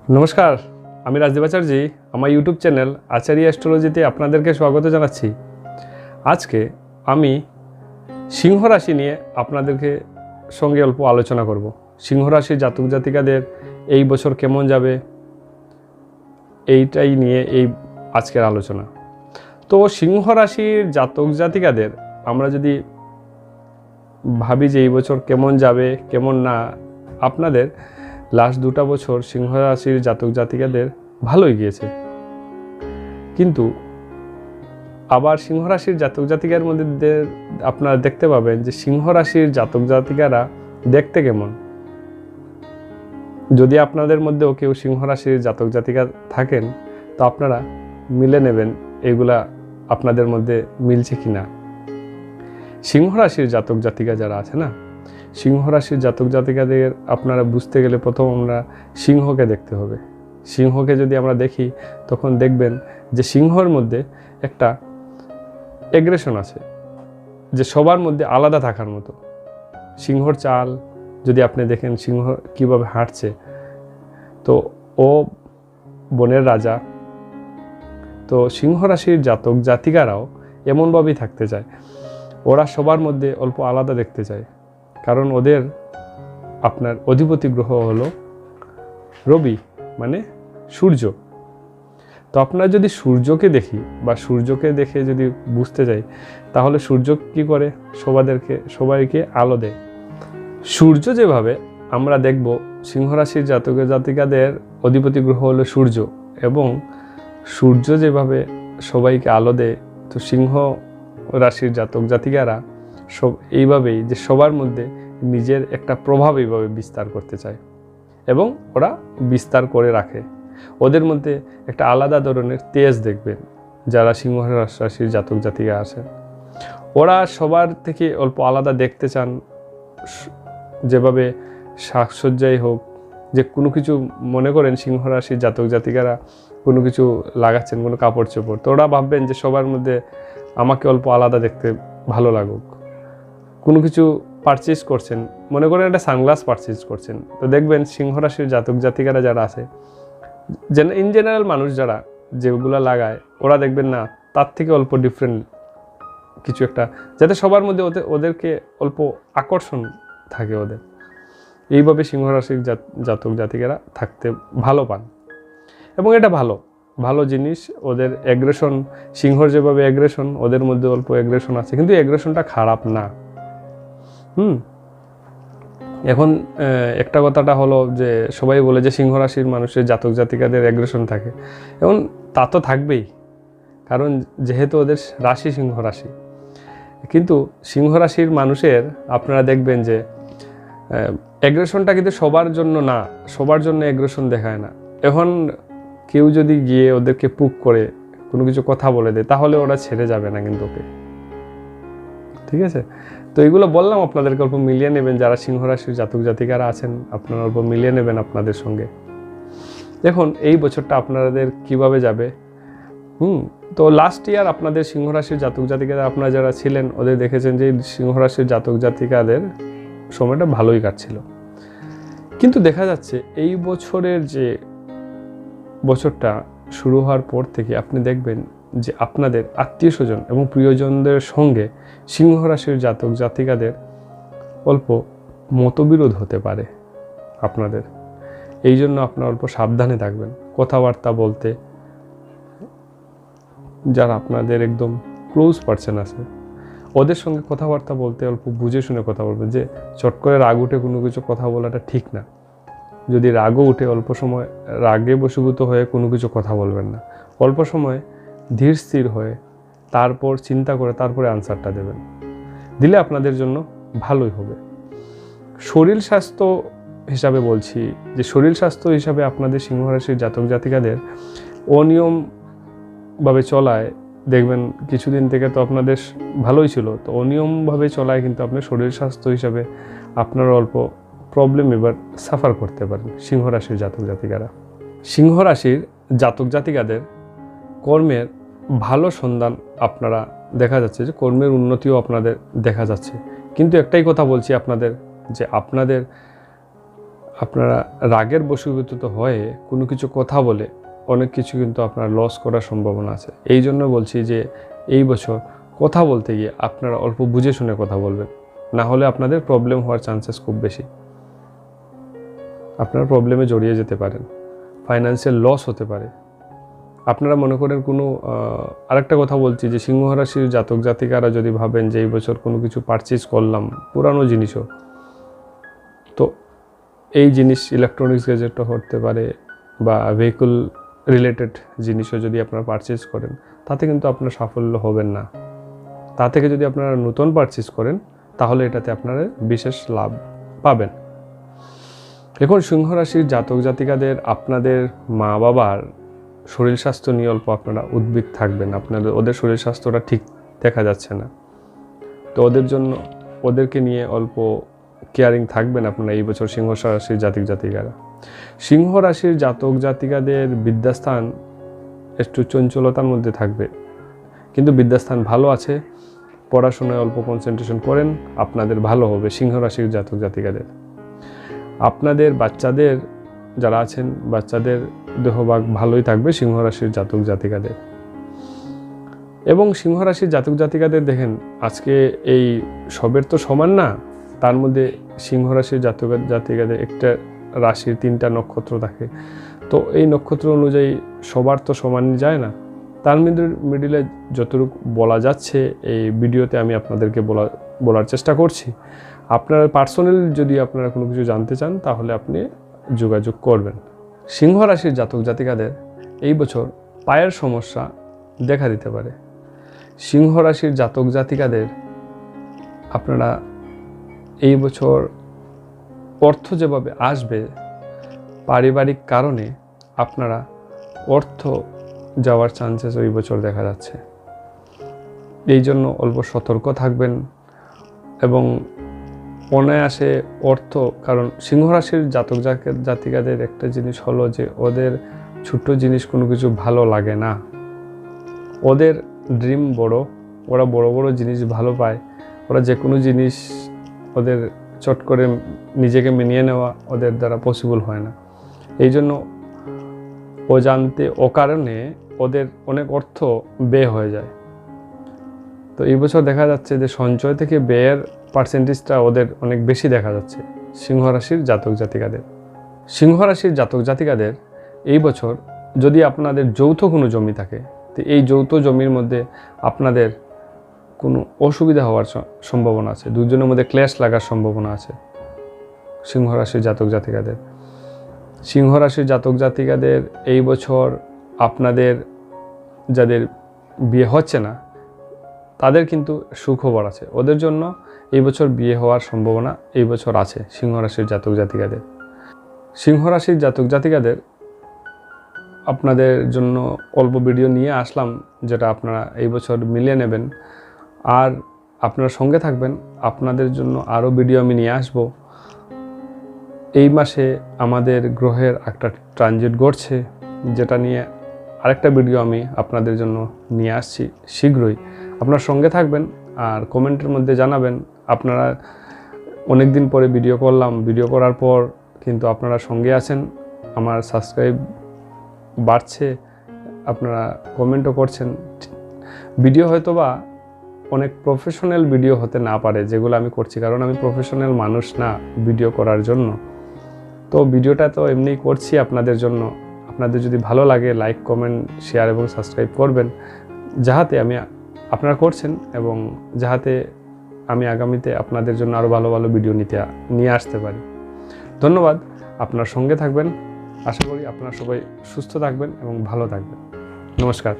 নমস্কার, আমি রাজদীপ আচার্যি। আমার ইউটিউব চ্যানেল আচার্য অ্যাস্ট্রোলজিতে আপনাদেরকে স্বাগত জানাচ্ছি। আজকে আমি সিংহ রাশি নিয়ে আপনাদেরকে সঙ্গে অল্প আলোচনা করব। সিংহ রাশির জাতক জাতিকাদের এই বছর কেমন যাবে এইটাই নিয়ে এই আজকের আলোচনা। তো সিংহ রাশির জাতক জাতিকাদের আমরা যদি ভাবি যে এই বছর কেমন যাবে কেমন না, আপনাদের লাস্ট 2টা বছর সিংহ রাশির জাতক জাতিকাদের ভালোই গিয়েছে, কিন্তু আবার সিংহ রাশির জাতক জাতিকার মধ্যে আপনারা দেখতে পাবেন যে সিংহ রাশির জাতক জাতিকারা দেখতে কেমন। যদি আপনাদের মধ্যেও কেউ সিংহ রাশির জাতক জাতিকা থাকেন তো আপনারা মিলে নেবেন এগুলা আপনাদের মধ্যে মিলছে কি না। সিংহ রাশির জাতক জাতিকা যারা আছে না, সিংহ রাশির জাতক জাতিকাদের আপনারা বুঝতে গেলে প্রথম আমরা সিংহকে দেখতে হবে। সিংহকে যদি আমরা দেখি তখন দেখবেন যে সিংহর মধ্যে একটা এগ্রেশন আছে, যে সবার মধ্যে আলাদা থাকার মতো। সিংহর চাল যদি আপনি দেখেন, সিংহ কিভাবে হাঁটছে, তো ও বনের রাজা। তো সিংহ রাশির জাতক জাতিকারাও এমনভাবেই থাকতে চায়, ওরা সবার মধ্যে অল্প আলাদা দেখতে চায়, কারণ ওদের আপনার অধিপতি গ্রহ হলো রবি, মানে সূর্য। তো আপনারা যদি সূর্যকে দেখি বা সূর্যকে দেখে যদি বুঝতে যাই, তাহলে সূর্য কি করে? সবাইকে আলো দেয়। সূর্য যেভাবে আমরা দেখব, সিংহ রাশির জাতক জাতিকাদের অধিপতি গ্রহ হলো সূর্য, এবং সূর্য যেভাবে সবাইকে আলো দেয়, তো সিংহ রাশির জাতক জাতিকারা এইভাবেই যে সবার মধ্যে নিজের একটা প্রভাব এইভাবে বিস্তার করতে চায়, এবং ওরা বিস্তার করে রাখে। ওদের মধ্যে একটা আলাদা ধরনের তেজ দেখবেন যারা সিংহ রাশির জাতক জাতিকা আছে। ওরা সবার থেকে অল্প আলাদা দেখতে চান, যেভাবে সাজসজ্জাই হোক, যে কোনো কিছু মনে করেন সিংহ রাশির জাতক জাতিকারা কোনো কিছু লাগাচ্ছেন, কোনো কাপড় চোপড়, তো ওরা ভাববেন যে সবার মধ্যে আমাকে অল্প আলাদা দেখতে ভালো লাগুক। কোনো কিছু পারচেজ করছেন, মনে করেন একটা সানগ্লাস পারচেজ করছেন, তো দেখবেন সিংহ রাশির জাতক জাতিকারা যারা আছে, ইন জেনারেল মানুষ যারা যেগুলো লাগায়, ওরা দেখবেন না তার থেকে অল্প ডিফারেন্ট কিছু একটা, যাতে সবার মধ্যে ওদেরকে অল্প আকর্ষণ থাকে ওদের। এইভাবে সিংহ রাশির জাতক জাতিকারা থাকতে ভালো পান, এবং এটা ভালো জিনিস। ওদের অ্যাগ্রেশন, সিংহর যেভাবে অ্যাগ্রেশন, ওদের মধ্যে অল্প অ্যাগ্রেশন আছে, কিন্তু অ্যাগ্রেশনটা খারাপ না। এখন একটা কথাটা হলো যে সবাই বলে যে সিংহ রাশির মানুষের জাতক জাতিকাদের অ্যাগ্রেশন থাকে, এবং তা তো থাকবেই, কারণ যেহেতু ওদের রাশি সিংহ রাশি। কিন্তু সিংহ রাশির মানুষের আপনারা দেখবেন যে অ্যাগ্রেশনটা কিন্তু সবার জন্য না, সবার জন্য অ্যাগ্রেশন দেখায় না। এখন কেউ যদি গিয়ে ওদেরকে পুক করে কোনো কিছু কথা বলে দেয়, তাহলে ওরা ছেড়ে যাবে না কিন্তু ওকে, ঠিক আছে? তো এগুলো বললাম আপনাদেরকে, অল্প মিলিয়ে নেবেন। যারা সিংহ রাশির জাতক জাতিকারা আছেন, আপনারা অল্প মিলিয়ে নেবেন আপনাদের সঙ্গে। দেখুন এই বছরটা আপনাদের কিভাবে যাবে। তো লাস্ট ইয়ার আপনাদের সিংহ রাশির জাতক জাতিকারা আপনারা যারা ছিলেন, ওদের দেখেছেন যে সিংহ রাশির জাতক জাতিকাদের সময়টা ভালোই কাটছিল, কিন্তু দেখা যাচ্ছে এই বছরের যে বছরটা শুরু হওয়ার পর থেকে আপনি দেখবেন যে আপনাদের আত্মীয় স্বজন এবং প্রিয়জনদের সঙ্গে সিংহ রাশির জাতক জাতিকাদের অল্প মতবিরোধ হতে পারে আপনাদের। এই জন্য আপনার অল্প সাবধানে থাকবেন কথাবার্তা বলতে। যারা আপনাদের একদম ক্লোজ পার্সন আছে, ওদের সঙ্গে কথাবার্তা বলতে অল্প বুঝে শুনে কথা বলবেন, যে চট করে রাগ উঠে কোনো কিছু কথা বলাটা ঠিক না। যদি রাগও উঠে, অল্প সময় রাগে বশীভূত হয়ে কোনো কিছু কথা বলবেন না। অল্প সময় ধীর স্থির হয়ে তারপর চিন্তা করে তারপরে আনসারটা দেবেন, দিলে আপনাদের জন্য ভালোই হবে। শরীর স্বাস্থ্য হিসাবে বলছি, যে শরীর স্বাস্থ্য হিসাবে আপনাদের সিংহ রাশির জাতক জাতিকাদের অনিয়মভাবে চলায় দেখবেন, কিছুদিন থেকে তো আপনাদের ভালোই ছিল, তো অনিয়মভাবে চলায় কিন্তু আপনার শরীর স্বাস্থ্য হিসাবে আপনার অল্প প্রবলেম এবার সাফার করতে পারেন সিংহ রাশির জাতক জাতিকারা। সিংহ রাশির জাতক জাতিকাদের কর্মের ভালো সন্ধান আপনারা দেখা যাচ্ছে, যে কর্মের উন্নতিও আপনাদের দেখা যাচ্ছে। কিন্তু একটাই কথা বলছি আপনাদের, যে আপনাদের আপনারা রাগের বশীভূত হয়ে কোনো কিছু কথা বলে অনেক কিছু কিন্তু আপনার লস করার সম্ভাবনা আছে। এই জন্য বলছি যে এই বছর কথা বলতে গিয়ে আপনারা অল্প বুঝে শুনে কথা বলবেন, না হলে আপনাদের প্রবলেম হওয়ার চান্সেস খুব বেশি। আপনারা প্রবলেমে জড়িয়ে যেতে পারেন, ফাইন্যান্সিয়াল লস হতে পারে। আপনারা মনে করেন কোনো আরেকটা কথা বলছি যে সিংহ রাশির জাতক জাতিকারা যদি ভাবেন যে এই বছর কোনো কিছু পারচেজ করলাম, পুরানো জিনিসও, তো এই জিনিস ইলেকট্রনিক্স গ্যাজেটও হতে পারে বা ভেহিকল রিলেটেড জিনিসও যদি আপনারা পারচেজ করেন, তাতে কিন্তু আপনার সাফল্য হবেন না। তা থেকে যদি আপনারা নতুন পারচেজ করেন তাহলে এটাতে আপনারা বিশেষ লাভ পাবেন। এখন সিংহ রাশির জাতক জাতিকাদের আপনাদের মা বাবার শরীর স্বাস্থ্য নিয়ে অল্প আপনারা উদ্বিগ্ন থাকবেন। ওদের শরীর স্বাস্থ্যটা ঠিক দেখা যাচ্ছে না, তো ওদেরকে নিয়ে অল্প কেয়ারিং থাকবেন আপনারা এই বছর সিংহ রাশির জাতক জাতিকারা। সিংহ রাশির জাতক জাতিকাদের বিদ্যাস্থান একটু চঞ্চলতার মধ্যে থাকবে, কিন্তু বিদ্যাস্থান ভালো আছে। পড়াশোনায় অল্প কনসেন্ট্রেশন করেন, আপনাদের ভালো হবে। সিংহ রাশির জাতক জাতিকাদের আপনাদের বাচ্চাদের যারা আছেন, বাচ্চাদের দেহভাগ ভালোই থাকবে সিংহ রাশির জাতক জাতিকাদের। এবং সিংহ রাশির জাতক জাতিকাদের দেখেন, আজকে এই সবের তো সমান না, তার মধ্যে সিংহ রাশির জাতক জাতিকাদের একটা রাশির 3টা নক্ষত্র থাকে, তো এই নক্ষত্র অনুযায়ী সবার তো সমান যায় না। তার মিডিলে যতটুকু বলা যাচ্ছে এই ভিডিওতে আমি আপনাদেরকে বলার চেষ্টা করছি। আপনারা পার্সোনালি যদি আপনারা কোনো কিছু জানতে চান তাহলে আপনি যোগাযোগ করবেন। সিংহ রাশির জাতক জাতিকাদের এই বছর পায়ের সমস্যা দেখা দিতে পারে। সিংহ রাশির জাতক জাতিকাদের আপনারা এই বছর অর্থ যেভাবে আসবে, পারিবারিক কারণে আপনারা অর্থ যাওয়ার চান্সেস ওই বছর দেখা যাচ্ছে। এই জন্য অল্প সতর্ক থাকবেন এবং অনায়াসে অর্থ, কারণ সিংহ রাশির জাতক জাতিকাদের একটা জিনিস হলো যে ওদের ছোট্ট জিনিস কোনো কিছু ভালো লাগে না। ওদের ড্রিম বড়, ওরা বড় বড় জিনিস ভালো পায়। ওরা যে কোনো জিনিস ওদের চট করে নিজেকে মিনিয়ে নেওয়া ওদের দ্বারা পসিবল হয় না। এই জন্য অকারণে ওদের অনেক অর্থ ব্যয় হয়ে যায়। তো এই বছর দেখা যাচ্ছে যে সঞ্চয় থেকে ব্যয়ের পার্সেন্টেজটা ওদের অনেক বেশি দেখা যাচ্ছে সিংহ রাশির জাতক জাতিকাদের। সিংহ রাশির জাতক জাতিকাদের এই বছর যদি আপনাদের যৌথ কোনো জমি থাকে, তো এই যৌথ জমির মধ্যে আপনাদের কোনো অসুবিধা হওয়ার সম্ভাবনা আছে, দুজনের মধ্যে ক্লেশ লাগার সম্ভাবনা আছে সিংহ রাশির জাতক জাতিকাদের। সিংহ রাশির জাতক জাতিকাদের এই বছর আপনাদের যাদের বিয়ে হচ্ছে না তাদের কিন্তু সুখবর আছে, ওদের জন্য এই বছর বিয়ে হওয়ার সম্ভাবনা এই বছর আছে সিংহ রাশির জাতক জাতিকাদের। সিংহ রাশির জাতক জাতিকাদের আপনাদের জন্য অল্প ভিডিও নিয়ে আসলাম, যেটা আপনারা এই বছর মিলিয়ে নেবেন। আর আপনারা সঙ্গে থাকবেন, আপনাদের জন্য আরও ভিডিও আমি নিয়ে আসব। এই মাসে আমাদের গ্রহের একটা ট্রানজিট ঘটছে, যেটা নিয়ে আরেকটা ভিডিও আমি আপনাদের জন্য নিয়ে আসছি শীঘ্রই। আপনার সঙ্গে থাকবেন আর কমেন্টের মধ্যে জানাবেন। আপনারা অনেক দিন পরে ভিডিও করলাম, ভিডিও করার পর কিন্তু আপনারা সঙ্গে আছেন, আমার সাবস্ক্রাইব বাড়ছে, আপনারা কমেন্টও করছেন। ভিডিও হয়তো বা অনেক প্রফেশনাল ভিডিও হতে না পারে যেগুলো আমি করছি, কারণ আমি প্রফেশনাল মানুষ না ভিডিও করার জন্য। তো ভিডিওটা তো এমনিই করছি আপনাদের জন্য। আপনাদের যদি ভালো লাগে লাইক, কমেন্ট, শেয়ার এবং সাবস্ক্রাইব করবেন, যাহাতে আপনারা করছেন এবং যাহাতে আমি আগামীতে আপনাদের জন্য আরও ভালো ভালো ভিডিও নিয়ে আসতে পারি। ধন্যবাদ, আপনার সঙ্গে থাকবেন। আশা করি আপনারা সবাই সুস্থ থাকবেন এবং ভালো থাকবেন। নমস্কার।